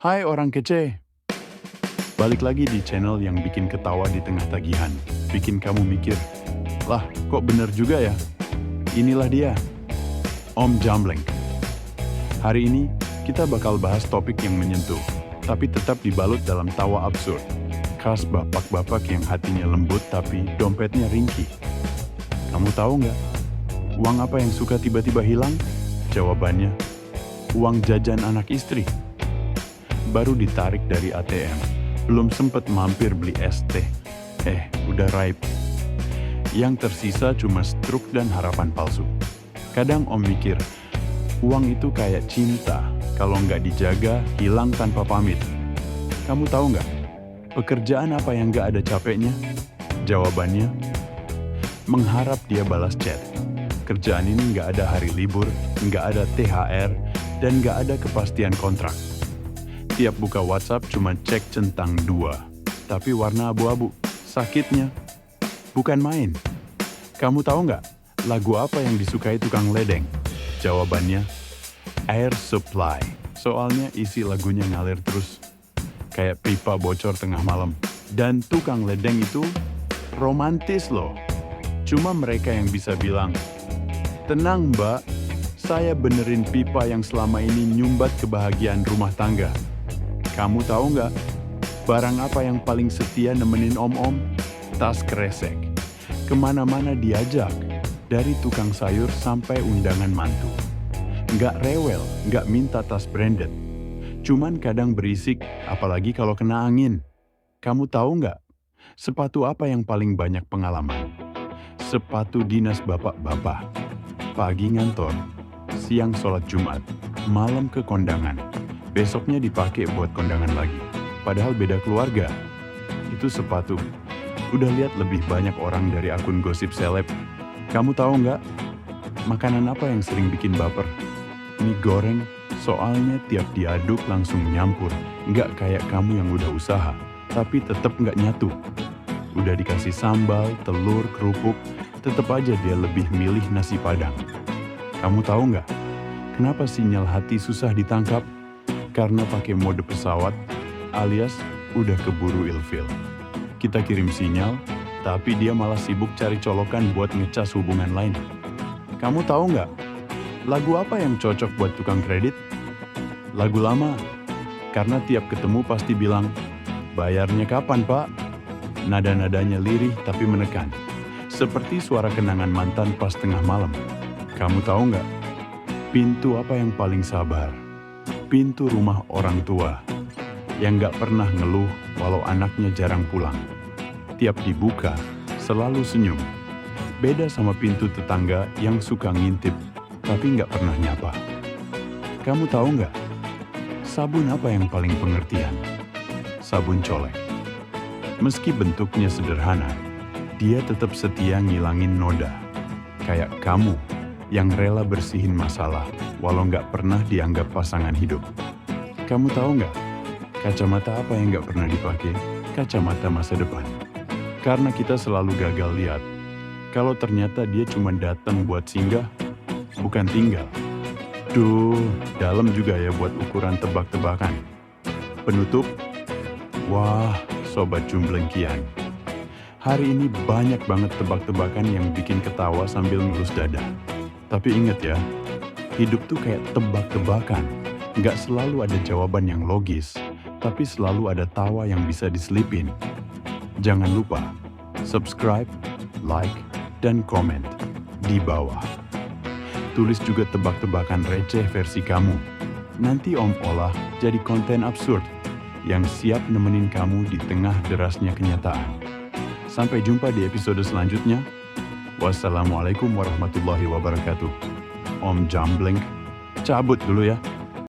Hai orang kece, balik lagi di channel yang bikin ketawa di tengah tagihan. Bikin kamu mikir, lah kok bener juga ya? Inilah dia, Om Jambleng. Hari ini kita bakal bahas topik yang menyentuh, tapi tetap dibalut dalam tawa absurd. Khas bapak-bapak yang hatinya lembut tapi dompetnya ringkih. Kamu tahu nggak, uang apa yang suka tiba-tiba hilang? Jawabannya, uang jajan anak istri. Baru ditarik dari ATM, belum sempet mampir beli es teh. Udah ripe. Yang tersisa cuma struk dan harapan palsu. Kadang Om mikir, uang itu kayak cinta, kalau nggak dijaga, hilang tanpa pamit. Kamu tahu nggak, pekerjaan apa yang nggak ada capeknya? Jawabannya, mengharap dia balas chat. Kerjaan ini nggak ada hari libur, nggak ada THR, dan nggak ada kepastian kontrak. Tiap buka WhatsApp cuma cek centang 2, tapi warna abu-abu. Sakitnya, bukan main. Kamu tahu nggak, lagu apa yang disukai tukang ledeng? Jawabannya, Air Supply. Soalnya isi lagunya ngalir terus, kayak pipa bocor tengah malam. Dan tukang ledeng itu romantis loh. Cuma mereka yang bisa bilang, tenang mbak, saya benerin pipa yang selama ini nyumbat kebahagiaan rumah tangga. Kamu tahu nggak, barang apa yang paling setia nemenin om-om? Tas kresek. Kemana-mana diajak, dari tukang sayur sampai undangan mantu. Nggak rewel, nggak minta tas branded. Cuman kadang berisik, apalagi kalau kena angin. Kamu tahu nggak, sepatu apa yang paling banyak pengalaman? Sepatu dinas bapak-bapak. Pagi ngantor, siang sholat Jumat, malam ke kondangan. Besoknya dipakai buat kondangan lagi. Padahal beda keluarga. Itu sepatu. Udah lihat lebih banyak orang dari akun gosip seleb. Kamu tahu nggak, makanan apa yang sering bikin baper? Mie goreng, soalnya tiap diaduk langsung nyampur. Nggak kayak kamu yang udah usaha, tapi tetap nggak nyatu. Udah dikasih sambal, telur, kerupuk, tetap aja dia lebih milih nasi padang. Kamu tahu nggak, kenapa sinyal hati susah ditangkap? Karena pakai mode pesawat, alias udah keburu ilfil. Kita kirim sinyal, tapi dia malah sibuk cari colokan buat ngecas hubungan lain. Kamu tahu nggak, lagu apa yang cocok buat tukang kredit? Lagu lama, karena tiap ketemu pasti bilang, bayarnya kapan pak? Nada-nadanya lirih tapi menekan, seperti suara kenangan mantan pas tengah malam. Kamu tahu nggak, pintu apa yang paling sabar? Pintu rumah orang tua, yang nggak pernah ngeluh walau anaknya jarang pulang. Tiap dibuka, selalu senyum. Beda sama pintu tetangga yang suka ngintip, tapi nggak pernah nyapa. Kamu tahu nggak, sabun apa yang paling pengertian? Sabun colek. Meski bentuknya sederhana, dia tetap setia ngilangin noda. Kayak kamu yang rela bersihin masalah, walau nggak pernah dianggap pasangan hidup. Kamu tahu nggak, kacamata apa yang nggak pernah dipakai? Kacamata masa depan. Karena kita selalu gagal lihat, kalau ternyata dia cuma datang buat singgah, bukan tinggal. Duh, dalam juga ya buat ukuran tebak-tebakan. Penutup, wah, sobat jumblengkian. Hari ini banyak banget tebak-tebakan yang bikin ketawa sambil ngelus dada. Tapi ingat ya, hidup tuh kayak tebak-tebakan. Nggak selalu ada jawaban yang logis, tapi selalu ada tawa yang bisa diselipin. Jangan lupa, subscribe, like, dan komen di bawah. Tulis juga tebak-tebakan receh versi kamu. Nanti Om olah jadi konten absurd yang siap nemenin kamu di tengah derasnya kenyataan. Sampai jumpa di episode selanjutnya. Wassalamualaikum warahmatullahi wabarakatuh. Om Jambleng, cabut dulu ya.